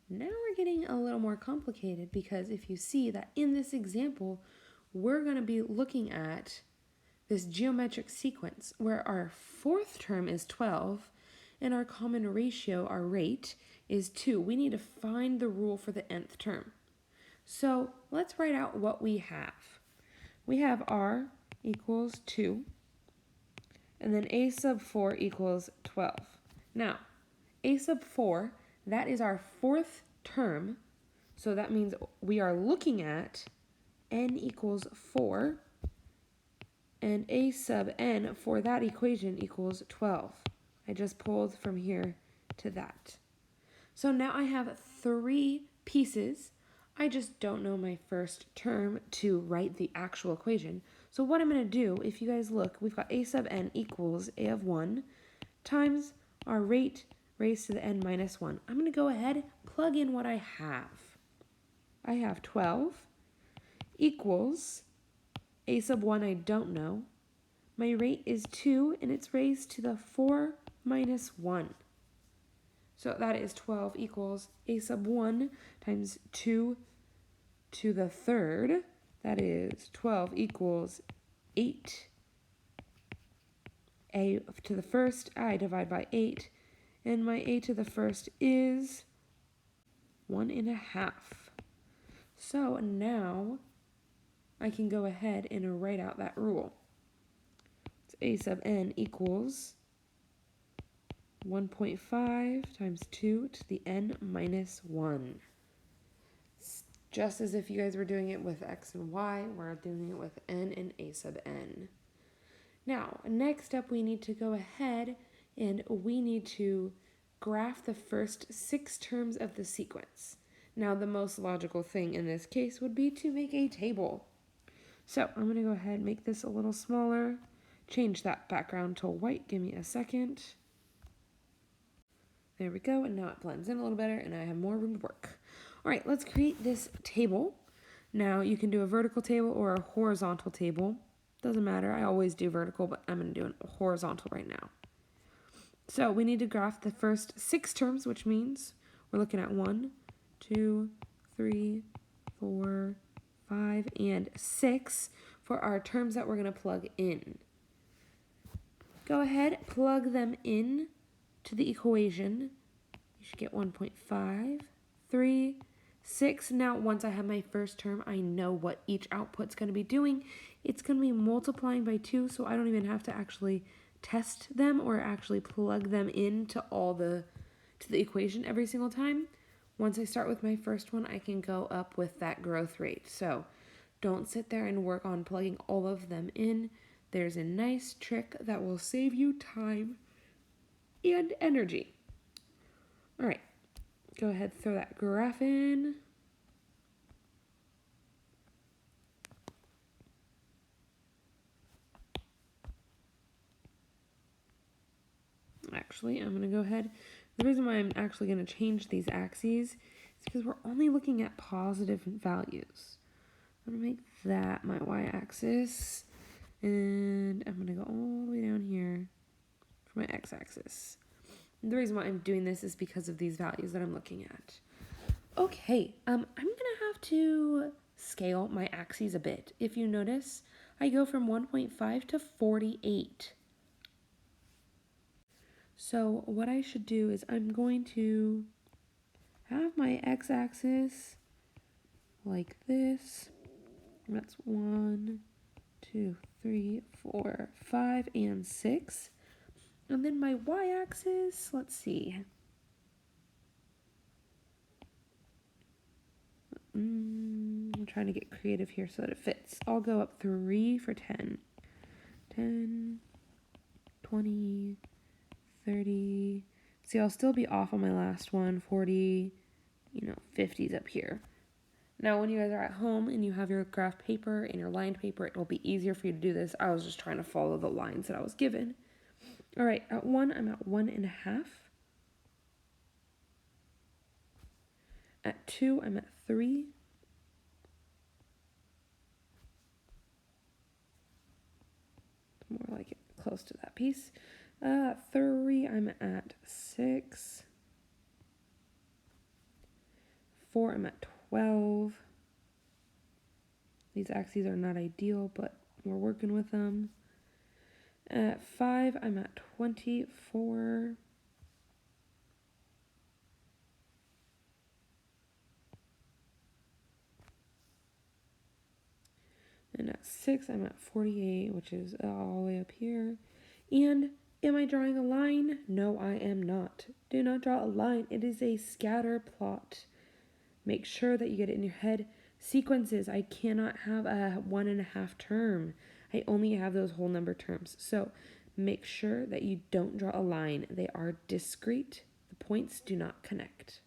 Now we're getting a little more complicated because if you see that in this example, we're going to be looking at this geometric sequence where our fourth term is 12 and our common ratio, our rate, is 2. We need to find the rule for the nth term. So let's write out what we have. We have r equals 2, and then a sub 4 equals 12. Now, a sub 4, that is our fourth term, so that means we are looking at n equals 4, and a sub n for that equation equals 12. I just pulled from here to that. So now I have 3 pieces. I just don't know my first term to write the actual equation. So what I'm going to do, if you guys look, we've got a sub n equals a of 1 times our rate raised to the n minus 1. I'm going to go ahead, plug in what I have. I have 12 equals a sub 1 I don't know. My rate is 2, and it's raised to the 4 minus 1. So that is 12 equals a sub 1 times 2 to the third. That is 12 equals 8. A to the first, I divide by 8. And my a to the first is 1.5. So now I can go ahead and write out that rule. It's a sub n equals 1.5 times 2 to the n minus 1. It's just as if you guys were doing it with x and y, we're doing it with n and a sub n. Now, next up we need to go ahead and we need to graph the first 6 terms of the sequence. Now, the most logical thing in this case would be to make a table. So I'm going to go ahead and make this a little smaller, change that background to white. Give me a second. There we go, and now it blends in a little better, and I have more room to work. All right, let's create this table. Now, you can do a vertical table or a horizontal table. Doesn't matter, I always do vertical, but I'm going to do a horizontal right now. So we need to graph the first 6 terms, which means we're looking at 1, 2, 3, 4, 5, and 6 for our terms that we're going to plug in. Go ahead, plug them in to the equation. You should get 1.5, 3, 6. Now, once I have my first term, I know what each output's going to be doing. It's going to be multiplying by 2, so I don't even have to actually test them or actually plug them into the equation every single time. Once I start with my first one, I can go up with that growth rate. So don't sit there and work on plugging all of them in. There's a nice trick that will save you time and energy. All right, go ahead, throw that graph in. Actually, I'm going to go ahead. The reason why I'm actually going to change these axes is because we're only looking at positive values. I'm going to make that my y-axis, and I'm going to go all the way down here for my x-axis. The reason why I'm doing this is because of these values that I'm looking at. Okay, I'm going to have to scale my axes a bit. If you notice, I go from 1.5 to 48. So what I should do is I'm going to have my x-axis like this. That's 1, 2, 3, 4, 5, and 6. And then my y-axis, let's see. I'm trying to get creative here so that it fits. I'll go up 3 for 10. 10, 20, 30. See, I'll still be off on my last one. 40, 50's up here. Now, when you guys are at home and you have your graph paper and your lined paper, it will be easier for you to do this. I was just trying to follow the lines that I was given. All right, at 1, I'm at 1.5. At 2, I'm at 3. More like it close to that piece. 3, I'm at 6. 4, I'm at 12. These axes are not ideal, but we're working with them. At 5, I'm at 24. And at 6, I'm at 48, which is all the way up here. And am I drawing a line? No, I am not. Do not draw a line. It is a scatter plot. Make sure that you get it in your head. Sequences, I cannot have a 1.5 term. I only have those whole number terms. So make sure that you don't draw a line. They are discrete. The points do not connect.